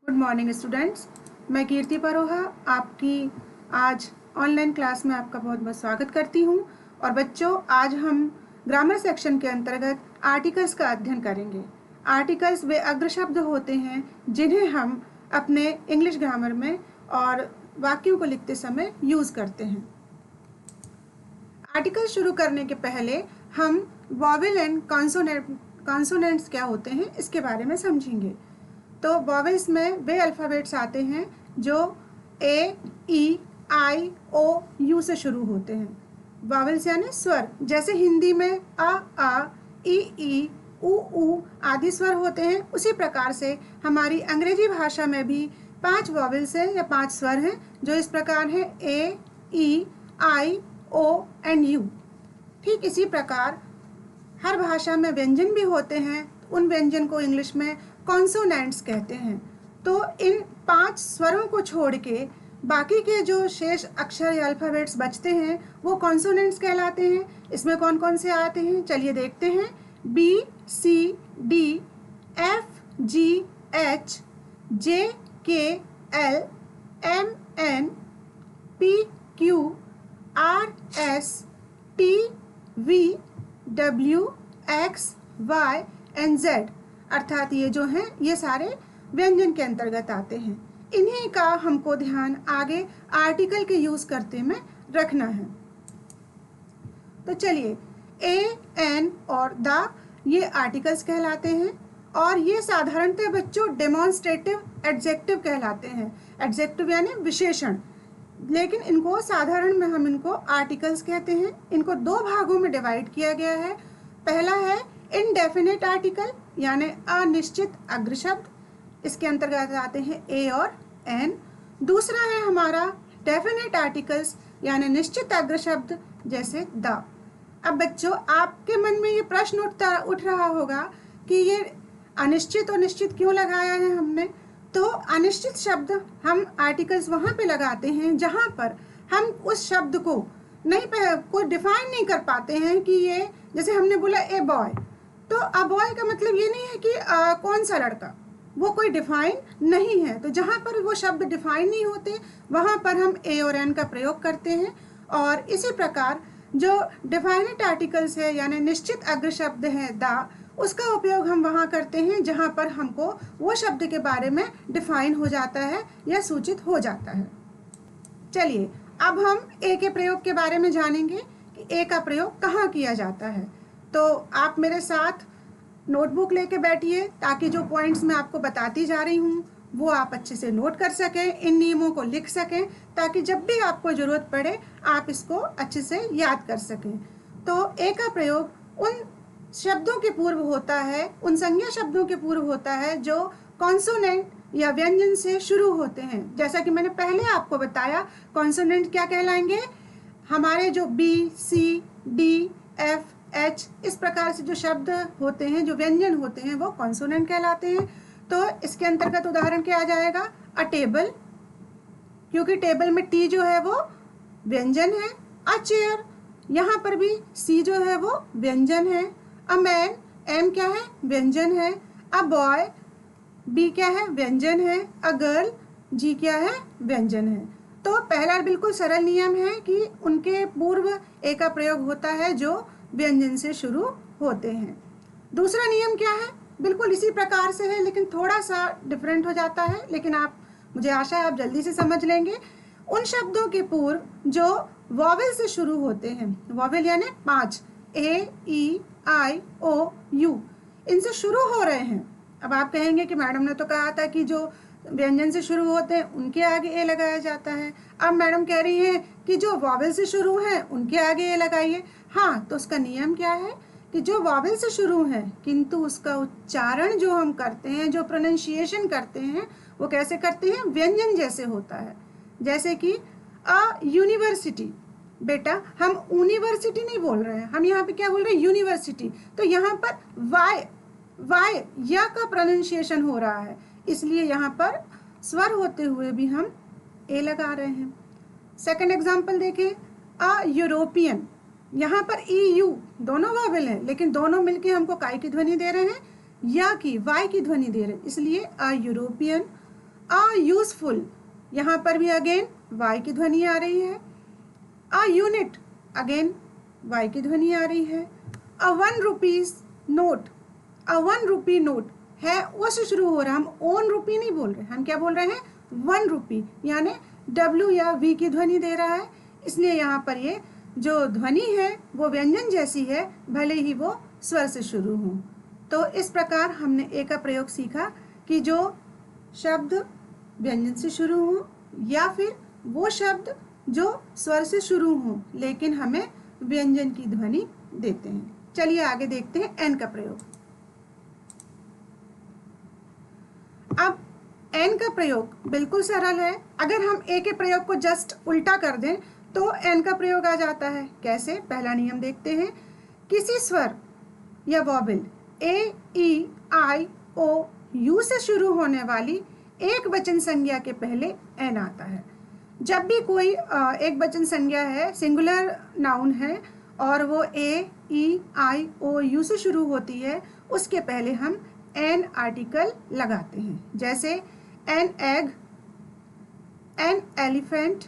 Good morning students. मैं कीर्ति परोहा आपकी आज ऑनलाइन क्लास में आपका बहुत बहुत स्वागत करती हूं। और बच्चों, आज हम ग्रामर सेक्शन के अंतर्गत आर्टिकल्स का अध्ययन करेंगे। आर्टिकल्स वे अग्र शब्द होते हैं जिन्हें हम अपने इंग्लिश ग्रामर में और वाक्यों को लिखते समय यूज़ करते हैं। आर्टिकल शुरू करने के पहले हम वॉवेल एंड कॉन्सोनेंट्स क्या होते हैं इसके बारे में समझेंगे। तो वॉवेल्स में वे अल्फ़ाबेट्स आते हैं जो ए, ई, आई, ओ, यू से शुरू होते हैं। वॉवेल्स यानी स्वर, जैसे हिंदी में आ, ई, ऊ आदि स्वर होते हैं, उसी प्रकार से हमारी अंग्रेजी भाषा में भी 5 वॉवेल्स हैं या 5 स्वर हैं जो इस प्रकार हैं ए, ई, आई, ओ एंड यू। ठीक इसी प्रकार हर भाषा में व्यंजन भी होते हैं, उन व्यंजन को इंग्लिश में कॉन्सोनेंट्स कहते हैं। तो इन 5 स्वरों को छोड़ के बाकी के जो शेष अक्षर या अल्फ़ाबेट्स बचते हैं वो कॉन्सोनेंट्स कहलाते हैं। इसमें कौन कौन से आते हैं चलिए देखते हैं। B, C, D, F, G, H, J, K, L, M, N, P, Q, R, S, T, V, W, X, Y and Z. अर्थात ये जो हैं ये सारे व्यंजन के अंतर्गत आते हैं। इन्हीं का हमको ध्यान आगे आर्टिकल के यूज़ करते में रखना है। तो चलिए, ए, एन और द ये आर्टिकल्स कहलाते हैं और ये साधारणतः बच्चों डेमोन्स्ट्रेटिव एडजेक्टिव कहलाते हैं। एडजेक्टिव यानी विशेषण, लेकिन इनको साधारण में हम इनको आर्टिकल्स कहते हैं। इनको 2 भागों में डिवाइड किया गया है। पहला है इनडेफिनेट आर्टिकल यानी अनिश्चित अग्र शब्द, इसके अंतर्गत आते हैं ए और एन। दूसरा है हमारा डेफिनेट आर्टिकल्स यानी निश्चित अग्र शब्द जैसे द। अब बच्चों, आपके मन में ये प्रश्न उठ रहा होगा कि ये अनिश्चित और निश्चित क्यों लगाया है हमने। तो अनिश्चित शब्द हम आर्टिकल्स वहाँ पे लगाते हैं जहाँ पर हम उस शब्द को कोई डिफाइन नहीं कर पाते हैं कि ये, जैसे हमने बोला ए बॉय, तो अ बॉय का मतलब ये नहीं है कि कौन सा लड़का, वो कोई डिफाइन नहीं है। तो जहाँ पर वो शब्द डिफाइन नहीं होते वहाँ पर हम ए और एन का प्रयोग करते हैं। और इसी प्रकार जो डिफाइनेट आर्टिकल्स है यानी निश्चित अग्र शब्द है द, उसका उपयोग हम वहाँ करते हैं जहाँ पर हमको वो शब्द के बारे में डिफाइन हो जाता है या सूचित हो जाता है। चलिए, अब हम ए के प्रयोग के बारे में जानेंगे कि ए का प्रयोग कहाँ किया जाता है। तो आप मेरे साथ नोटबुक लेके बैठिए ताकि जो पॉइंट्स मैं आपको बताती जा रही हूँ वो आप अच्छे से नोट कर सकें, इन नियमों को लिख सकें, ताकि जब भी आपको ज़रूरत पड़े आप इसको अच्छे से याद कर सकें। तो ए का प्रयोग उन शब्दों के पूर्व होता है, उन संज्ञा शब्दों के पूर्व होता है जो कॉन्सोनेंट या व्यंजन से शुरू होते हैं। जैसा कि मैंने पहले आपको बताया, कॉन्सोनेंट क्या कहलाएंगे, हमारे जो B, C, D, F, H इस प्रकार से जो शब्द होते हैं, जो व्यंजन होते हैं, वो कॉन्सोनेंट कहलाते हैं। तो इसके अंतर्गत उदाहरण क्या आ जाएगा, अ टेबल, क्योंकि टेबल में टी जो है वो व्यंजन है। अ चेयर, यहाँ पर भी सी जो है वो व्यंजन है। अ मैन, एम क्या है, व्यंजन है। अ बॉय, बी क्या है, व्यंजन है। अ गर्ल, जी क्या है, व्यंजन है। तो पहला बिल्कुल सरल नियम है कि उनके पूर्व ए का प्रयोग होता है जो व्यंजन से शुरू होते हैं। दूसरा नियम क्या है, बिल्कुल इसी प्रकार से है लेकिन थोड़ा सा डिफरेंट हो जाता है, लेकिन मुझे आशा है आप जल्दी से समझ लेंगे। उन शब्दों के पूर्व जो वॉवेल से शुरू होते हैं, वॉवेल यानी 5, ए, ई, आई, ओ, यू, इनसे शुरू हो रहे हैं। अब आप कहेंगे कि मैडम ने तो कहा था कि जो व्यंजन से शुरू होते हैं उनके आगे ए लगाया जाता है। अब मैडम कह रही हैं कि जो वॉवेल से शुरू हैं उनके आगे ए लगाइए। हाँ, तो उसका नियम क्या है कि जो वॉवेल से शुरू है किंतु उसका उच्चारण जो हम करते हैं, जो प्रोनाउंसिएशन करते हैं, वो कैसे करते हैं, व्यंजन जैसे होता है। जैसे कि अ यूनिवर्सिटी, बेटा हम यूनिवर्सिटी नहीं बोल रहे हैं, हम यहाँ पे क्या बोल रहे हैं, यूनिवर्सिटी। तो यहाँ पर वाई या का प्रोनाउंसिएशन हो रहा है, इसलिए यहाँ पर स्वर होते हुए भी हम ए लगा रहे हैं। सेकंड एग्जाम्पल देखें, अ यूरोपियन, यहाँ पर ई यू दोनों वॉवेल हैं लेकिन दोनों मिलके हमको काय की ध्वनि दे रहे हैं, या की वाई की ध्वनि दे रहे हैं, इसलिए अ यूरोपियन। अ यूजफुल, यहाँ पर भी अगेन वाई की ध्वनि आ रही है। अ यूनिट, अगेन वाई की ध्वनि आ रही है। अ 1 रुपीज नोट, अ 1 रुपी नोट है वो से शुरू हो रहा है, हम ओन रुपी नहीं बोल रहे, हम क्या बोल रहे हैं 1 रुपी, यानी डब्ल्यू या वी की ध्वनि दे रहा है, इसलिए यहाँ पर ये जो ध्वनि है वो व्यंजन जैसी है, भले ही वो स्वर से शुरू हो। तो इस प्रकार हमने ए का प्रयोग सीखा कि जो शब्द व्यंजन से शुरू हो या फिर वो शब्द जो स्वर से शुरू हो लेकिन हमें व्यंजन की ध्वनि देते हैं। चलिए आगे देखते हैं एन का प्रयोग। अब एन का प्रयोग बिल्कुल सरल है। अगर हम ए के प्रयोग को जस्ट उल्टा कर दें तो एन का प्रयोग आ जाता है। कैसे? पहला नियम देखते हैं। किसी स्वर या vowel A, E, I, O, you से शुरू होने वाली एक वचन संज्ञा के पहले एन आता है। जब भी कोई एक वचन संज्ञा है, सिंगुलर नाउन है और वो ए, ई, आई, ओ, यू से शुरू होती है, उसके पहले हम एन आर्टिकल लगाते हैं। जैसे an egg, an elephant,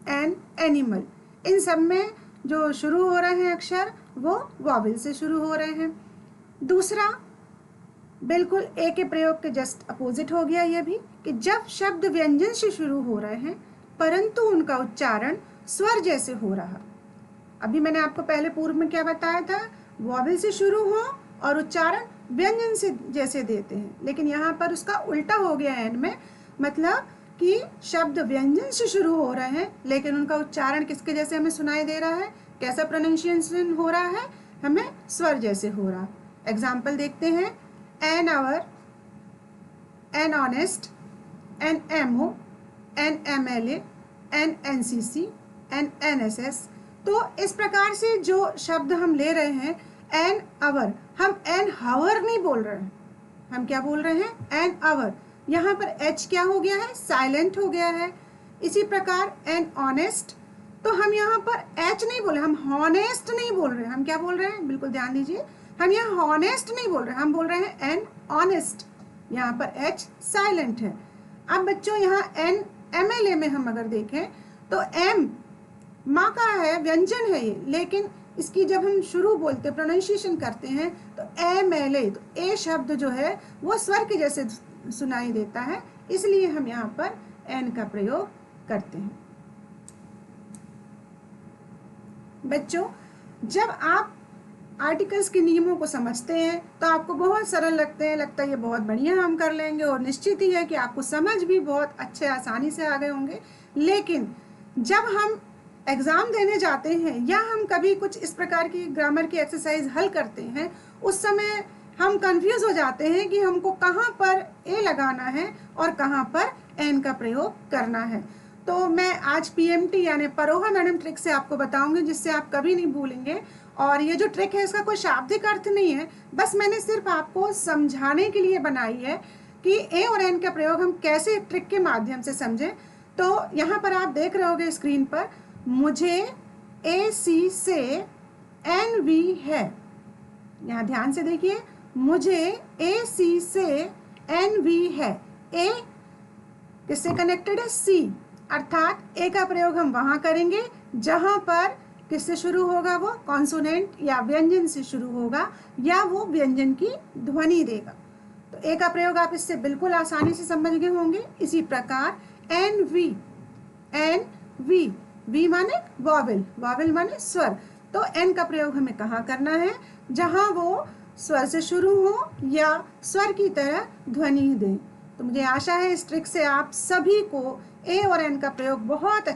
an animal, इन सब में जो शुरू हो रहे हैं अक्षर वो वॉवेल से शुरू हो रहे हैं। दूसरा बिल्कुल ए के प्रयोग के जस्ट अपोजिट हो गया ये भी, कि जब शब्द व्यंजन से शुरू हो रहे हैं परंतु उनका उच्चारण स्वर जैसे हो रहा। अभी मैंने आपको पहले पूर्व में क्या बताया था, वॉवेल से शुरू हो और उच्चारण व्यंजन से जैसे देते हैं, लेकिन यहाँ पर उसका उल्टा हो गया एन में, मतलब कि शब्द व्यंजन से शुरू हो रहे हैं लेकिन उनका उच्चारण किसके जैसे हमें सुनाई दे रहा है, कैसा प्रोनाउंसिएशन हो रहा है, हमें स्वर जैसे हो रहा। एग्जाम्पल देखते हैं, an hour, an honest, an MO, an MLA, an NCC, an NSS. तो इस प्रकार से जो शब्द हम ले रहे हैं, एन आवर, हम एन हावर नहीं बोल रहे हैं, हम क्या बोल रहे हैं एन आवर। यहाँ पर एच क्या हो गया है, साइलेंट हो गया है। इसी प्रकार एन ऑनेस्ट, तो हम यहाँ पर एच नहीं बोल रहे, हम हॉनेस्ट नहीं बोल रहे, हम क्या बोल रहे हैं, बिल्कुल ध्यान दीजिए, हम यहाँ हॉनेस्ट नहीं बोल रहे, हम बोल रहे हैं एन ऑनेस्ट, यहाँ पर एच साइलेंट है। अब बच्चों यहाँ एन एमएलए में हम अगर देखें तो एम माँ का है, व्यंजन है ये, लेकिन इसकी जब हम शुरू बोलते प्रोनाउंसिएशन करते हैं तो एमएलए, तो ए शब्द जो है वो स्वर के जैसे सुनाई देता है, इसलिए हम यहाँ पर एन का प्रयोग करते हैं। बच्चों जब आप आर्टिकल्स के नियमों को समझते हैं तो आपको बहुत सरल लगते हैं, लगता है ये बहुत बढ़िया हम कर लेंगे, और निश्चित ही है कि आपको समझ भी बहुत अच्छे आसानी से आ गए होंगे। लेकिन जब हम एग्ज़ाम देने जाते हैं या हम कभी कुछ इस प्रकार की ग्रामर की एक्सरसाइज हल करते हैं, उस समय हम कंफ्यूज हो जाते हैं कि हमको कहाँ पर ए लगाना है और कहाँ पर एन का प्रयोग करना है। तो मैं आज पीएमटी यानी परोहा मैडम ट्रिक से आपको बताऊंगी, जिससे आप कभी नहीं भूलेंगे। और ये जो ट्रिक है इसका कोई शाब्दिक अर्थ नहीं है, बस मैंने सिर्फ आपको समझाने के लिए बनाई है कि ए और एन का प्रयोग हम कैसे ट्रिक के माध्यम से समझें। तो यहाँ पर आप देख रहे होगे स्क्रीन पर, मुझे ए सी से एन वी है, यहाँ ध्यान से देखिए, मुझे ए सी से एन वी है। ए किससे कनेक्टेड है, सी, अर्थात ए का प्रयोग हम वहाँ करेंगे जहाँ पर किससे शुरू होगा, वो कॉन्सोनेंट या व्यंजन से शुरू होगा या वो व्यंजन की ध्वनि देगा। तो ए का प्रयोग आप इससे बिल्कुल आसानी से समझ गए होंगे। इसी प्रकार एन वी, वी माने वॉवेल, वॉवेल माने स्वर। तो एन का प्रयोग हमें कहाँ करना है, जहाँ वो स्वर से शुरू हो या स्वर की तरह ध्वनि दे। तो मुझे आशा है इस ट्रिक से आप सभी को ए और एन का प्रयोग बहुत